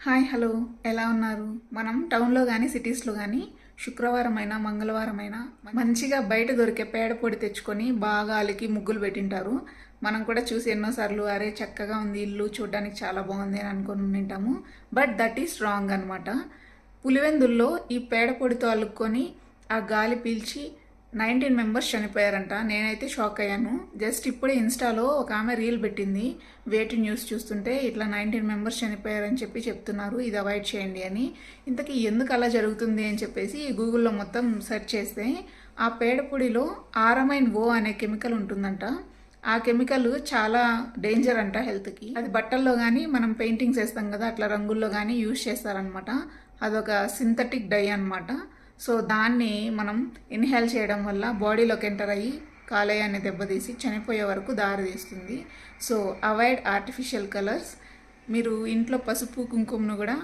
Hi hello ఎలా ఉన్నారు? మనం టౌన్లో కానీ సిటీస్లో కానీ శుక్రవారం అయినా మంగళవారం అయినా మంచిగా బయట దొరికే పేడ పొడి తెచ్చుకొని బాగా అలికి ముగ్గులు పెట్టింటారు. మనం కూడా చూసి ఎన్నోసార్లు అరే చక్కగా ఉంది ఇల్లు చూడడానికి చాలా బాగుంది అని అనుకుని ఉంటాము. బట్ దట్ ఈస్ రాంగ్ అనమాట. పులివెందుల్లో ఈ పేడ పొడితో అలుక్కొని ఆ గాలి పీల్చి 19 మెంబర్స్ చనిపోయారంట. నేనైతే షాక్ అయ్యాను. జస్ట్ ఇప్పుడే ఇన్స్టాలో ఒక ఆమె రీల్ పెట్టింది. వేటి న్యూస్ చూస్తుంటే ఇట్లా 19 మెంబర్స్ చనిపోయారని చెప్తున్నారు, ఇది అవాయిడ్ చేయండి అని. ఇంతకీ ఎందుకు అలా జరుగుతుంది అని చెప్పేసి గూగుల్లో మొత్తం సెర్చ్ చేస్తే ఆ పేడ పొడిలో ఆరమైన్ ఓ అనే కెమికల్ ఉంటుందంట. ఆ కెమికల్ చాలా డేంజర్ అంట హెల్త్కి. అది బట్టల్లో కానీ మనం పెయింటింగ్స్ వేస్తాం కదా అట్లా రంగుల్లో కానీ యూజ్ చేస్తారనమాట. అదొక సింథటిక్ డై అనమాట. సో దాన్ని మనం ఇన్హేల్ చేయడం వల్ల బాడీలోకి ఎంటర్ అయ్యి కాలేయాన్ని దెబ్బతీసి చనిపోయే వరకు దారితీస్తుంది. So avoid artificial colours. మీరు ఇంట్లో పసుపు కుంకుమను కూడా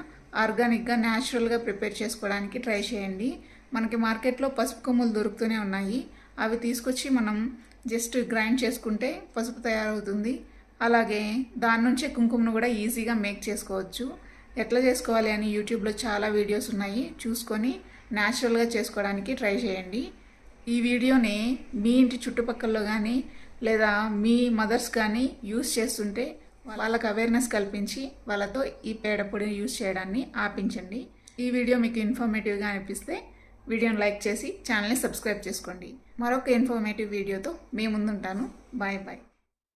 ఆర్గానిక్గా న్యాచురల్గా ప్రిపేర్ చేసుకోవడానికి ట్రై చేయండి. మనకి మార్కెట్లో పసుపు కొమ్ములు దొరుకుతూనే ఉన్నాయి. అవి తీసుకొచ్చి మనం జస్ట్ గ్రైండ్ చేసుకుంటే పసుపు తయారవుతుంది. అలాగే దాని నుంచే కుంకుమను కూడా ఈజీగా మేక్ చేసుకోవచ్చు. ఎట్లా చేసుకోవాలి అని యూట్యూబ్లో చాలా వీడియోస్ ఉన్నాయి, చూసుకొని న్యాచురల్గా చేసుకోవడానికి ట్రై చేయండి. ఈ వీడియోని మీ ఇంటి చుట్టుపక్కల కానీ లేదా మీ మదర్స్ కానీ యూస్ చేస్తుంటే వాళ్ళకి అవేర్నెస్ కల్పించి వాళ్ళతో ఈ పేడ పొడిని యూస్ చేయడాన్ని ఆపించండి. ఈ వీడియో మీకు ఇన్ఫర్మేటివ్గా అనిపిస్తే వీడియోని లైక్ చేసి ఛానల్ని సబ్స్క్రైబ్ చేసుకోండి. మరొక ఇన్ఫర్మేటివ్ వీడియోతో మీ ముందుంటాను. Bye bye.